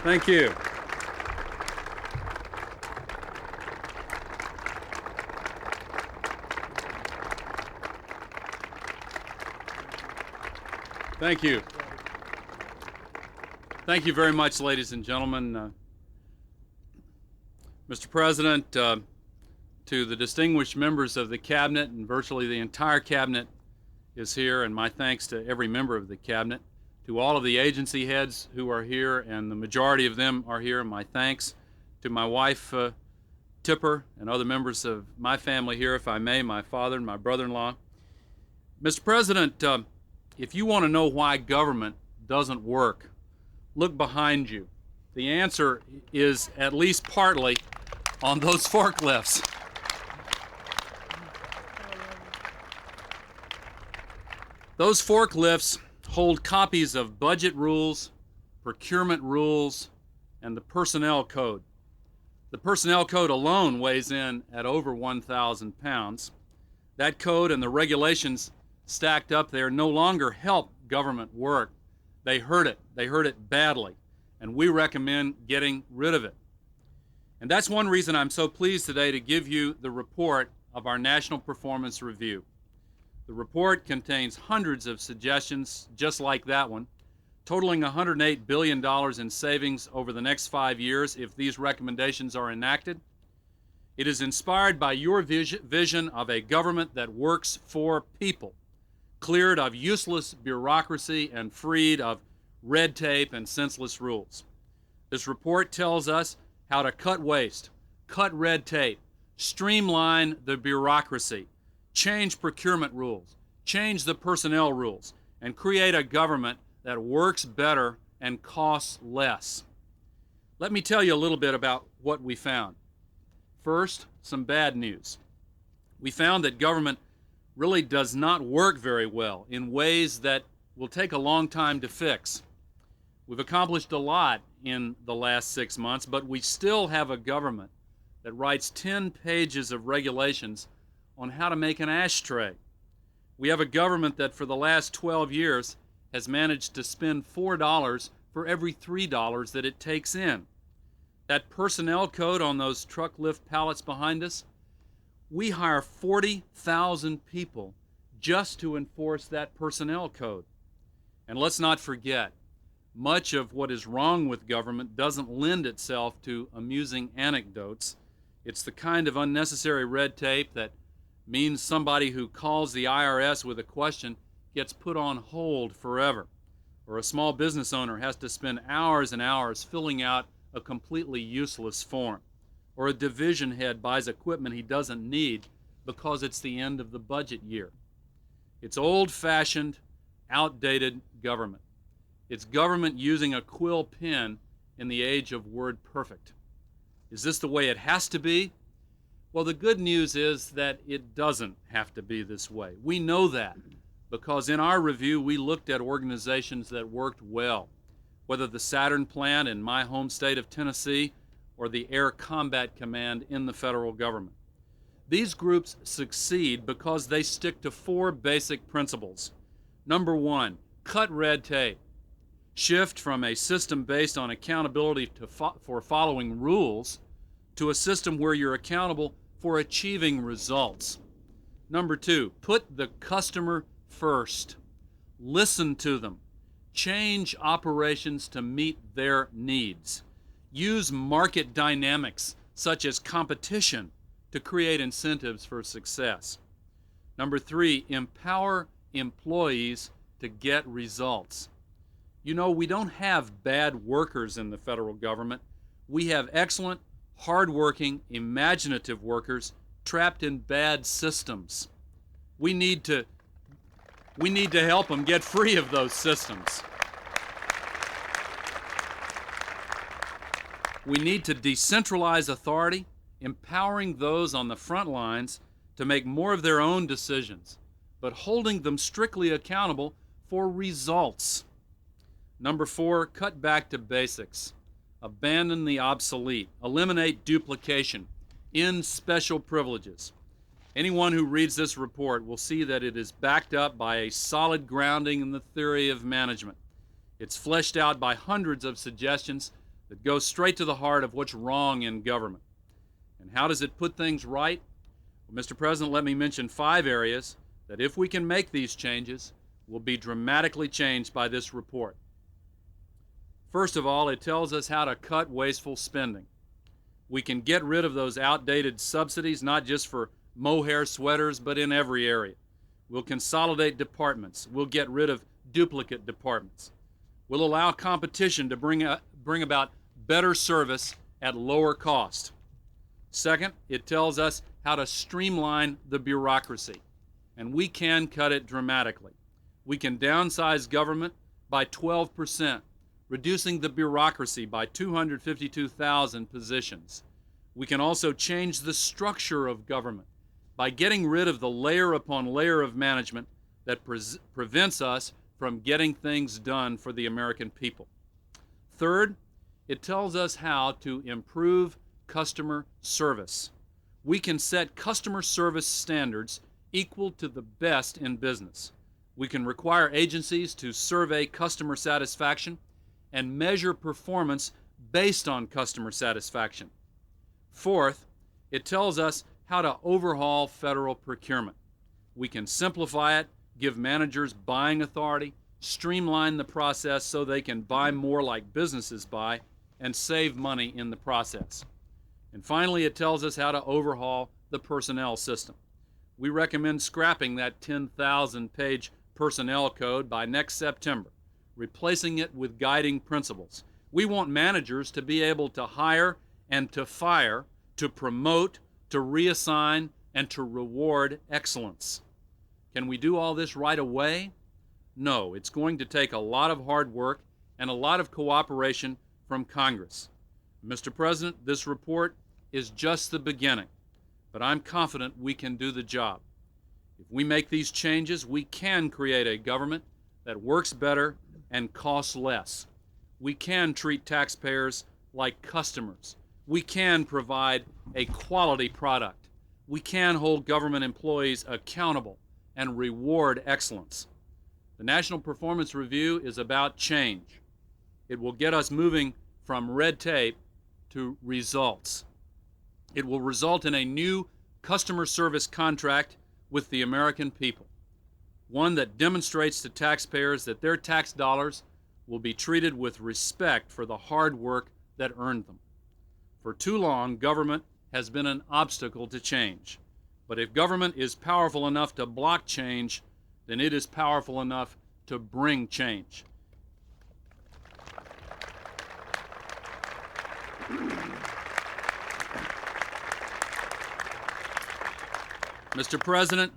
Thank you. Thank you. Thank you very much, ladies and gentlemen. Mr. President, to the distinguished members of the Cabinet, and virtually the entire Cabinet is here, and my thanks to every member of the Cabinet. To all of the agency heads who are here, and the majority of them are here, my thanks. To my wife, Tipper, and other members of my family here, if I may, my father and my brother-in-law. Mr. President, if you want to know why government doesn't work, look behind you. The answer is at least partly on those forklifts. Those forklifts hold copies of budget rules, procurement rules, and the personnel code. The personnel code alone weighs in at over 1,000 pounds. That code and the regulations stacked up there no longer help government work. They hurt it. They hurt it badly, and we recommend getting rid of it. And that's one reason I'm so pleased today to give you the report of our National Performance Review. The report contains hundreds of suggestions just like that one, totaling $108 billion in savings over the next 5 years if these recommendations are enacted. It is inspired by your vision of a government that works for people, cleared of useless bureaucracy and freed of red tape and senseless rules. This report tells us how to cut waste, cut red tape, streamline the bureaucracy, change procurement rules, change the personnel rules, and create a government that works better and costs less. Let me tell you a little bit about what we found. First, some bad news. We found that government really does not work very well in ways that will take a long time to fix. We've accomplished a lot in the last 6 months, but we still have a government that writes 10 pages of regulations on how to make an ashtray. We have a government that for the last 12 years has managed to spend $4 for every $3 that it takes in. That personnel code on those truck lift pallets behind us, we hire 40,000 people just to enforce that personnel code. And let's not forget, much of what is wrong with government doesn't lend itself to amusing anecdotes. It's the kind of unnecessary red tape that means somebody who calls the IRS with a question gets put on hold forever, or a small business owner has to spend hours and hours filling out a completely useless form, or a division head buys equipment he doesn't need because it's the end of the budget year. It's old-fashioned, outdated government. It's government using a quill pen in the age of word perfect. Is this the way it has to be? Well, the good news is that it doesn't have to be this way. We know that because in our review we looked at organizations that worked well, whether the Saturn plant in my home state of Tennessee or the Air Combat Command in the federal government. These groups succeed because they stick to 4 basic principles. Number 1, cut red tape. Shift from a system based on accountability for following rules to a system where you're accountable for achieving results. Number 2, put the customer first. Listen to them. Change operations to meet their needs. Use market dynamics such as competition to create incentives for success. Number 3, empower employees to get results. You know, we don't have bad workers in the federal government. We have excellent, hardworking, imaginative workers trapped in bad systems. We need to help them get free of those systems. We need to decentralize authority, empowering those on the front lines to make more of their own decisions, but holding them strictly accountable for results. Number 4, cut back to basics. Abandon the obsolete. Eliminate duplication. End special privileges. Anyone who reads this report will see that it is backed up by a solid grounding in the theory of management. It's fleshed out by hundreds of suggestions that goes straight to the heart of what's wrong in government. And how does it put things right? Well, Mr. President, let me mention 5 areas that, if we can make these changes, will be dramatically changed by this report. First of all, it tells us how to cut wasteful spending. We can get rid of those outdated subsidies, not just for mohair sweaters, but in every area. We'll consolidate departments. We'll get rid of duplicate departments. We'll allow competition to bring about better service at lower cost. Second, it tells us how to streamline the bureaucracy, and we can cut it dramatically. We can downsize government by 12%, reducing the bureaucracy by 252,000 positions. We can also change the structure of government by getting rid of the layer upon layer of management that prevents us from getting things done for the American people. Third, it tells us how to improve customer service. We can set customer service standards equal to the best in business. We can require agencies to survey customer satisfaction and measure performance based on customer satisfaction. Fourth, it tells us how to overhaul federal procurement. We can simplify it, give managers buying authority, streamline the process so they can buy more like businesses buy, and save money in the process. And finally, it tells us how to overhaul the personnel system. We recommend scrapping that 10,000-page personnel code by next September, replacing it with guiding principles. We want managers to be able to hire and to fire, to promote, to reassign, and to reward excellence. Can we do all this right away? No, it's going to take a lot of hard work and a lot of cooperation from Congress. Mr. President, this report is just the beginning, but I'm confident we can do the job. If we make these changes, we can create a government that works better and costs less. We can treat taxpayers like customers. We can provide a quality product. We can hold government employees accountable and reward excellence. The National Performance Review is about change. It will get us moving from red tape to results. It will result in a new customer service contract with the American people, one that demonstrates to taxpayers that their tax dollars will be treated with respect for the hard work that earned them. For too long, government has been an obstacle to change. But if government is powerful enough to block change, then it is powerful enough to bring change. Mr. President,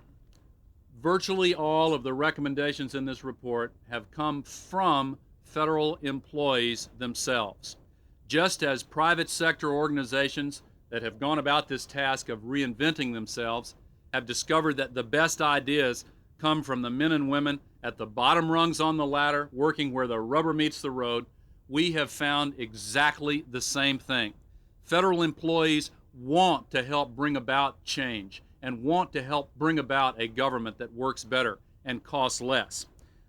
virtually all of the recommendations in this report have come from federal employees themselves. Just as private sector organizations that have gone about this task of reinventing themselves have discovered that the best ideas come from the men and women at the bottom rungs on the ladder, working where the rubber meets the road, we have found exactly the same thing. Federal employees want to help bring about change and want to help bring about a government that works better and costs less.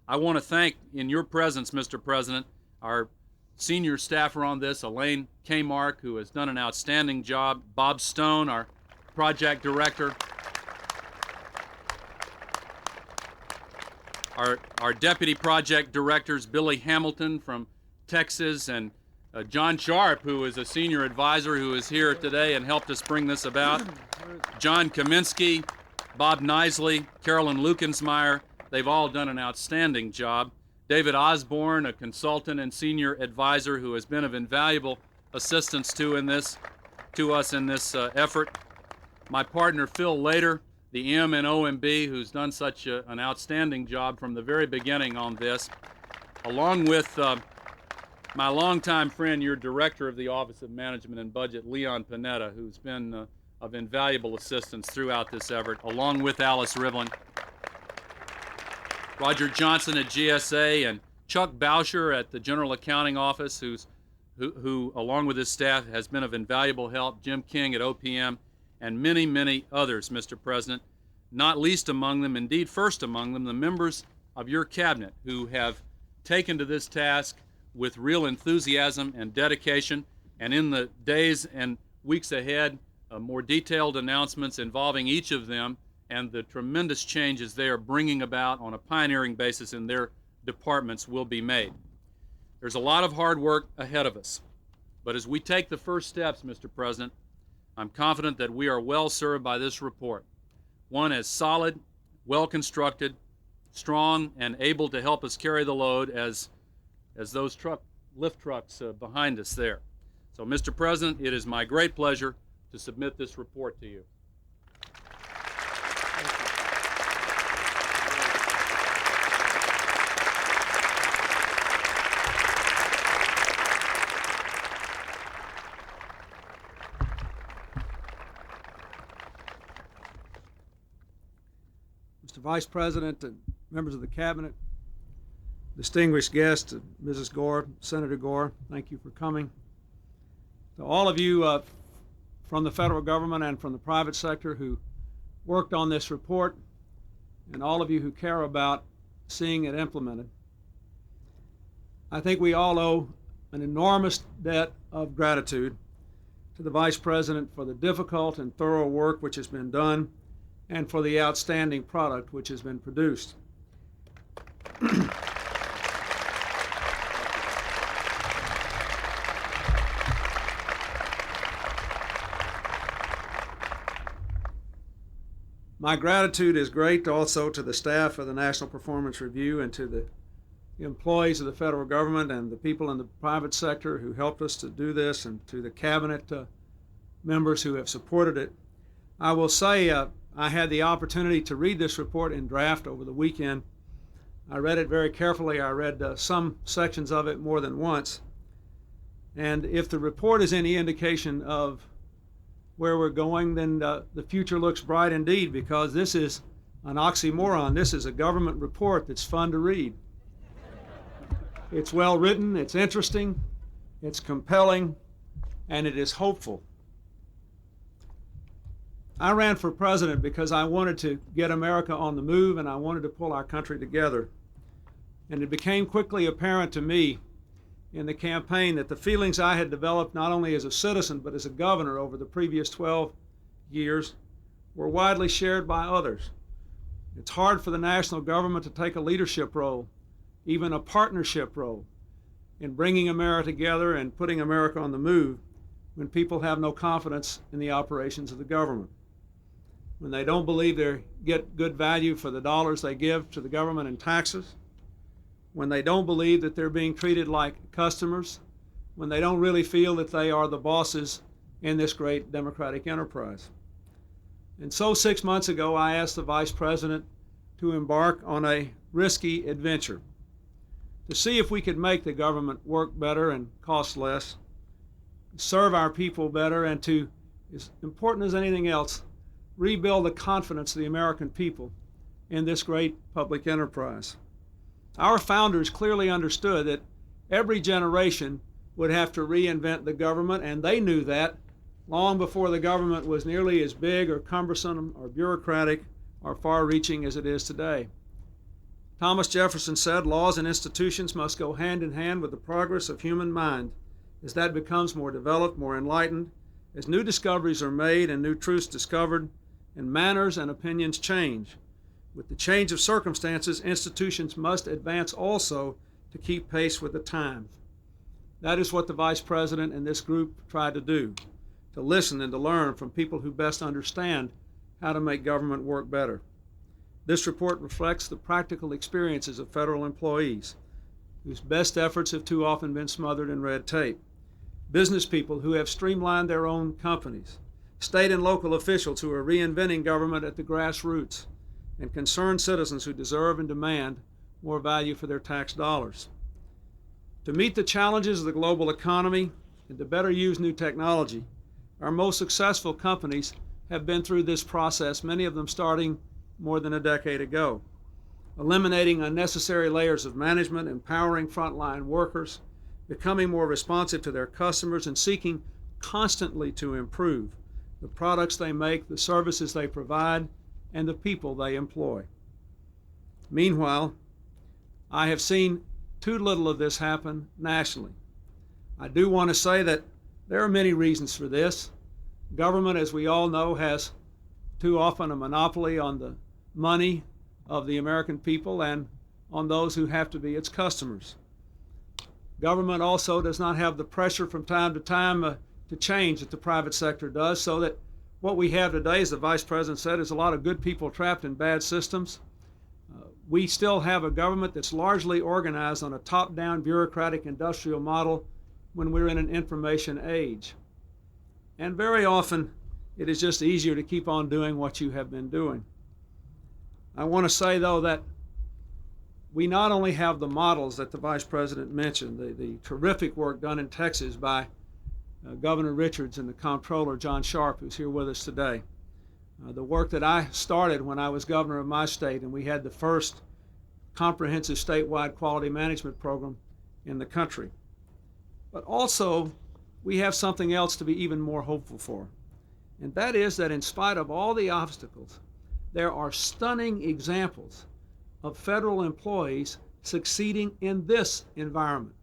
I want to thank, in your presence, Mr. President, our senior staffer on this, Elaine Kmark, who has done an outstanding job, Bob Stone, our project director, our deputy project directors, Billy Hamilton from Texas, and John Sharp, who is a senior advisor who is here today and helped us bring this about, John Kaminsky, Bob Nisley, Carolyn Lukensmeyer. They've all done an outstanding job. David Osborne, a consultant and senior advisor who has been of invaluable assistance to us in this effort. My partner, Phil Lader, the M and OMB, who's done such an outstanding job from the very beginning on this, along with my longtime friend, your director of the Office of Management and Budget, Leon Panetta, who's been of invaluable assistance throughout this effort, along with Alice Rivlin, Roger Johnson at GSA, and Chuck Boucher at the General Accounting Office, who along with his staff, has been of invaluable help, Jim King at OPM, and many, many others, Mr. President, not least among them, indeed first among them, the members of your cabinet who have taken to this task with real enthusiasm and dedication, and in the days and weeks ahead, more detailed announcements involving each of them and the tremendous changes they are bringing about on a pioneering basis in their departments will be made. There's a lot of hard work ahead of us, but as we take the first steps, Mr. President, I'm confident that we are well served by this report, one as solid, well-constructed, strong, and able to help us carry the load as those lift trucks behind us there. So, Mr. President, it is my great pleasure to submit this report to you. Mr. Vice President and members of the Cabinet, distinguished guests, Mrs. Gore, Senator Gore, thank you for coming. To all of you from the federal government and from the private sector who worked on this report, and all of you who care about seeing it implemented, I think we all owe an enormous debt of gratitude to the Vice President for the difficult and thorough work which has been done and for the outstanding product which has been produced. My gratitude is great also to the staff of the National Performance Review and to the employees of the federal government and the people in the private sector who helped us to do this, and to the cabinet members who have supported it. I will say I had the opportunity to read this report in draft over the weekend. I read it very carefully. I read some sections of it more than once. And if the report is any indication of where we're going, then the future looks bright indeed, because this is an oxymoron. This is a government report that's fun to read. It's well written, it's interesting, it's compelling, and it is hopeful. I ran for president because I wanted to get America on the move, and I wanted to pull our country together. And it became quickly apparent to me in the campaign that the feelings I had developed not only as a citizen but as a governor over the previous 12 years were widely shared by others. It's hard for the national government to take a leadership role, even a partnership role, in bringing America together and putting America on the move when people have no confidence in the operations of the government, when they don't believe they get good value for the dollars they give to the government in taxes, when they don't believe that they're being treated like customers, when they don't really feel that they are the bosses in this great democratic enterprise. And so 6 months ago, I asked the Vice President to embark on a risky adventure to see if we could make the government work better and cost less, serve our people better, and to, as important as anything else, rebuild the confidence of the American people in this great public enterprise. Our founders clearly understood that every generation would have to reinvent the government, and they knew that long before the government was nearly as big or cumbersome or bureaucratic or far-reaching as it is today. Thomas Jefferson said, "Laws and institutions must go hand in hand with the progress of human mind. As that becomes more developed, more enlightened, as new discoveries are made and new truths discovered, and manners and opinions change. With the change of circumstances, institutions must advance also to keep pace with the times." That is what the Vice President and this group tried to do, to listen and to learn from people who best understand how to make government work better. This report reflects the practical experiences of federal employees, whose best efforts have too often been smothered in red tape, business people who have streamlined their own companies, state and local officials who are reinventing government at the grassroots, and concerned citizens who deserve and demand more value for their tax dollars. To meet the challenges of the global economy and to better use new technology, our most successful companies have been through this process, many of them starting more than a decade ago, eliminating unnecessary layers of management, empowering frontline workers, becoming more responsive to their customers, and seeking constantly to improve the products they make, the services they provide, and the people they employ. Meanwhile, I have seen too little of this happen nationally. I do want to say that there are many reasons for this. Government, as we all know, has too often a monopoly on the money of the American people and on those who have to be its customers. Government also does not have the pressure from time to time to change that the private sector does, so that what we have today, as the Vice President said, is a lot of good people trapped in bad systems. We still have a government that's largely organized on a top-down bureaucratic industrial model when we're in an information age. And very often, it is just easier to keep on doing what you have been doing. I want to say, though, that we not only have the models that the Vice President mentioned, the terrific work done in Texas by Governor Richards and the Comptroller John Sharp, who's here with us today. The work that I started when I was governor of my state, and we had the first comprehensive statewide quality management program in the country. But also, we have something else to be even more hopeful for, and that is that in spite of all the obstacles, there are stunning examples of federal employees succeeding in this environment.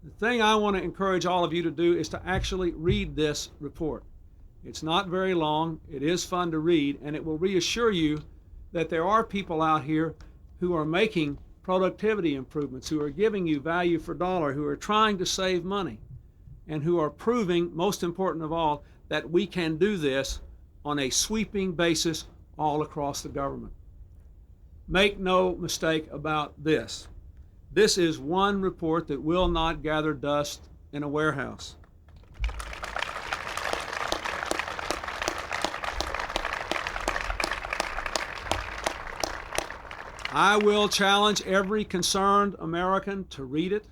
The thing I want to encourage all of you to do is to actually read this report. It's not very long, it is fun to read, and it will reassure you that there are people out here who are making productivity improvements, who are giving you value for dollar, who are trying to save money, and who are proving, most important of all, that we can do this on a sweeping basis all across the government. Make no mistake about this. This is one report that will not gather dust in a warehouse. I will challenge every concerned American to read it.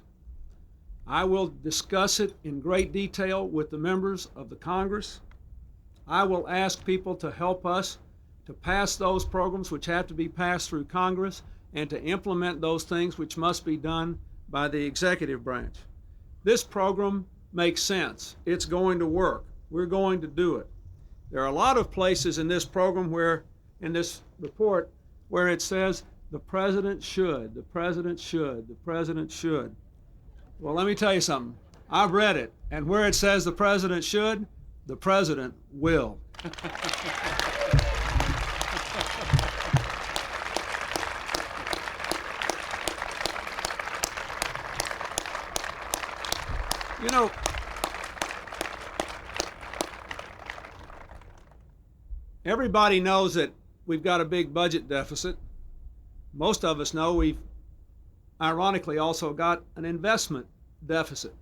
I will discuss it in great detail with the members of the Congress. I will ask people to help us to pass those programs which have to be passed through Congress and to implement those things which must be done by the executive branch. This program makes sense. It's going to work. We're going to do it. There are a lot of places in this program where, in this report, where it says the president should, the president should, the president should. Well, let me tell you something. I've read it, and where it says the president should, the president will. You know, everybody knows that we've got a big budget deficit. Most of us know we've ironically also got an investment deficit.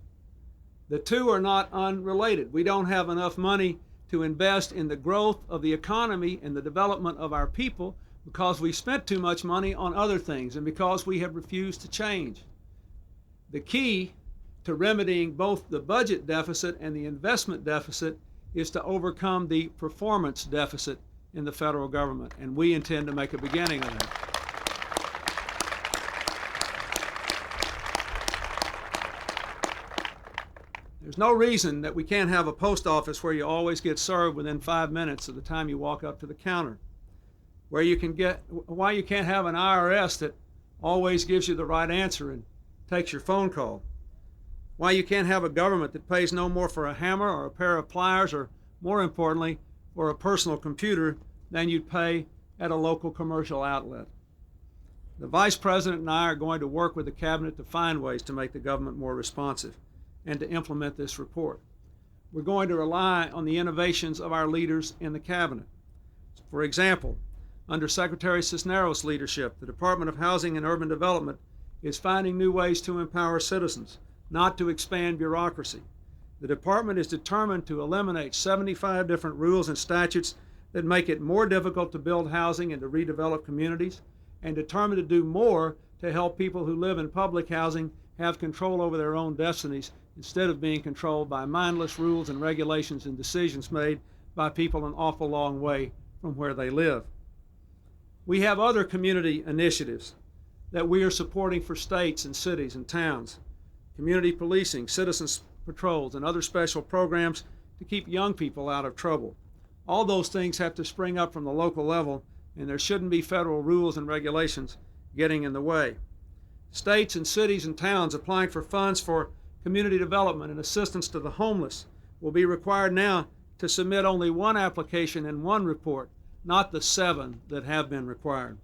The two are not unrelated. We don't have enough money to invest in the growth of the economy and the development of our people because we spent too much money on other things and because we have refused to change. The key to remedying both the budget deficit and the investment deficit is to overcome the performance deficit in the federal government, and we intend to make a beginning of that. There's no reason that we can't have a post office where you always get served within 5 minutes of the time you walk up to the counter, why you can't have an IRS that always gives you the right answer and takes your phone call, why you can't have a government that pays no more for a hammer or a pair of pliers or, more importantly, for a personal computer than you'd pay at a local commercial outlet. The Vice President and I are going to work with the Cabinet to find ways to make the government more responsive and to implement this report. We're going to rely on the innovations of our leaders in the Cabinet. For example, under Secretary Cisneros' leadership, the Department of Housing and Urban Development is finding new ways to empower citizens, not to expand bureaucracy. The department is determined to eliminate 75 different rules and statutes that make it more difficult to build housing and to redevelop communities, and determined to do more to help people who live in public housing have control over their own destinies instead of being controlled by mindless rules and regulations and decisions made by people an awful long way from where they live. We have other community initiatives that we are supporting for states and cities and towns. Community policing, citizens patrols, and other special programs to keep young people out of trouble. All those things have to spring up from the local level, and there shouldn't be federal rules and regulations getting in the way. States and cities and towns applying for funds for community development and assistance to the homeless will be required now to submit only one application and one report, not the 7 that have been required.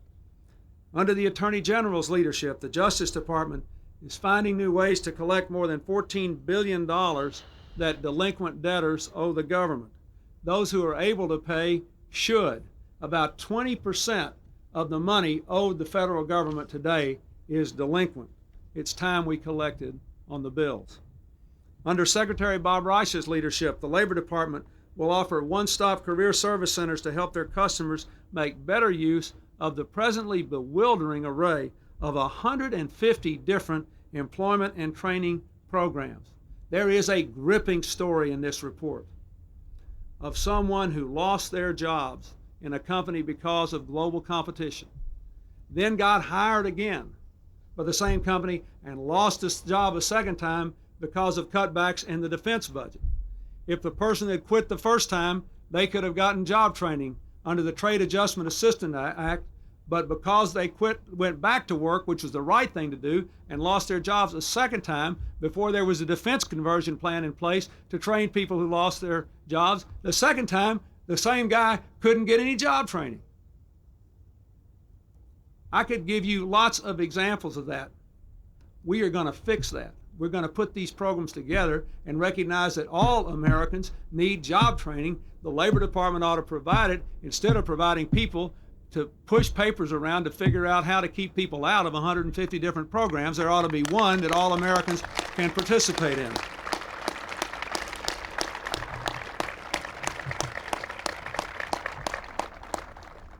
Under the Attorney General's leadership, the Justice Department is finding new ways to collect more than $14 billion that delinquent debtors owe the government. Those who are able to pay should. About 20% of the money owed the federal government today is delinquent. It's time we collected on the bills. Under Secretary Bob Reich's leadership, the Labor Department will offer one-stop career service centers to help their customers make better use of the presently bewildering array of 150 different employment and training programs. There is a gripping story in this report of someone who lost their jobs in a company because of global competition, then got hired again by the same company and lost his job a second time because of cutbacks in the defense budget. If the person had quit the first time, they could have gotten job training under the Trade Adjustment Assistance Act, but because they went back to work, which was the right thing to do, and lost their jobs a second time before there was a defense conversion plan in place to train people who lost their jobs, the second time, the same guy couldn't get any job training. I could give you lots of examples of that. We are going to fix that. We're going to put these programs together and recognize that all Americans need job training. The Labor Department ought to provide it instead of providing people to push papers around to figure out how to keep people out of 150 different programs. There ought to be one that all Americans can participate in.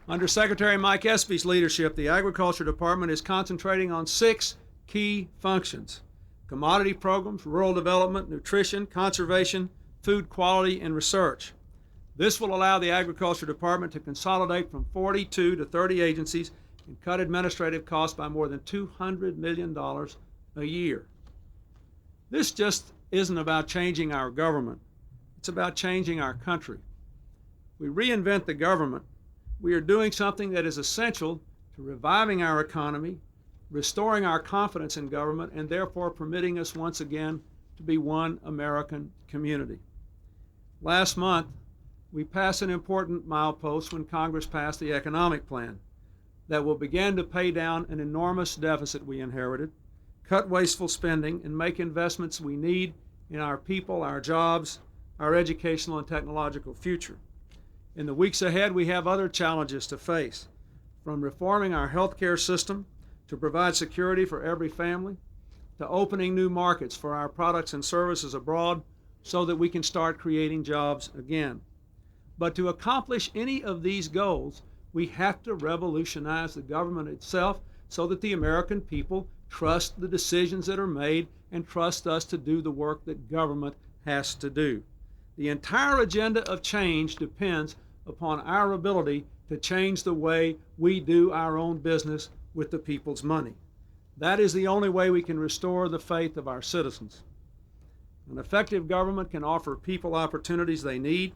Under Secretary Mike Espy's leadership, the Agriculture Department is concentrating on 6 key functions: commodity programs, rural development, nutrition, conservation, food quality, and research. This will allow the Agriculture Department to consolidate from 42 to 30 agencies and cut administrative costs by more than $200 million a year. This just isn't about changing our government. It's about changing our country. We reinvent the government. We are doing something that is essential to reviving our economy, restoring our confidence in government, and therefore permitting us once again to be one American community. Last month, we passed an important milepost when Congress passed the economic plan that will begin to pay down an enormous deficit we inherited, cut wasteful spending, and make investments we need in our people, our jobs, our educational and technological future. In the weeks ahead, we have other challenges to face, from reforming our healthcare system to provide security for every family, to opening new markets for our products and services abroad so that we can start creating jobs again. But to accomplish any of these goals, we have to revolutionize the government itself so that the American people trust the decisions that are made and trust us to do the work that government has to do. The entire agenda of change depends upon our ability to change the way we do our own business with the people's money. That is the only way we can restore the faith of our citizens. An effective government can offer people opportunities they need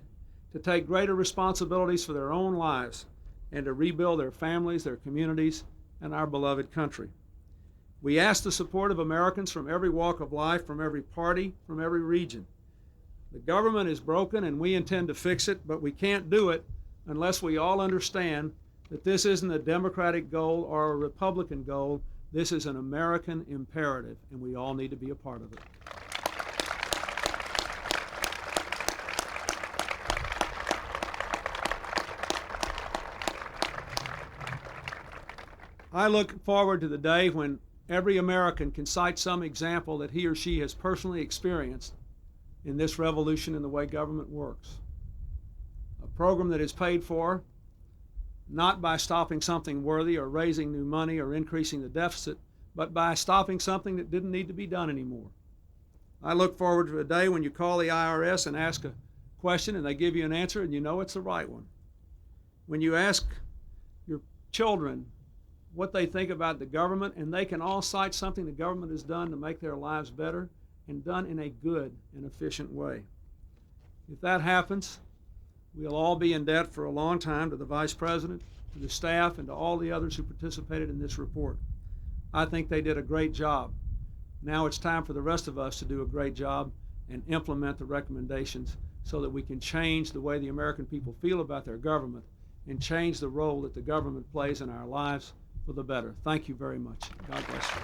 to take greater responsibilities for their own lives and to rebuild their families, their communities, and our beloved country. We ask the support of Americans from every walk of life, from every party, from every region. The government is broken and we intend to fix it, but we can't do it unless we all understand that this isn't a Democratic goal or a Republican goal. This is an American imperative, and we all need to be a part of it. I look forward to the day when every American can cite some example that he or she has personally experienced in this revolution in the way government works. A program that is paid for not by stopping something worthy or raising new money or increasing the deficit, but by stopping something that didn't need to be done anymore. I look forward to a day when you call the IRS and ask a question and they give you an answer and you know it's the right one. When you ask your children what they think about the government, and they can all cite something the government has done to make their lives better and done in a good and efficient way. If that happens, we'll all be in debt for a long time to the Vice President, to the staff, and to all the others who participated in this report. I think they did a great job. Now it's time for the rest of us to do a great job and implement the recommendations so that we can change the way the American people feel about their government and change the role that the government plays in our lives for the better. Thank you very much. God bless you.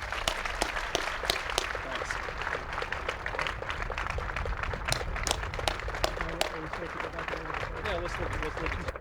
Yeah, let's look.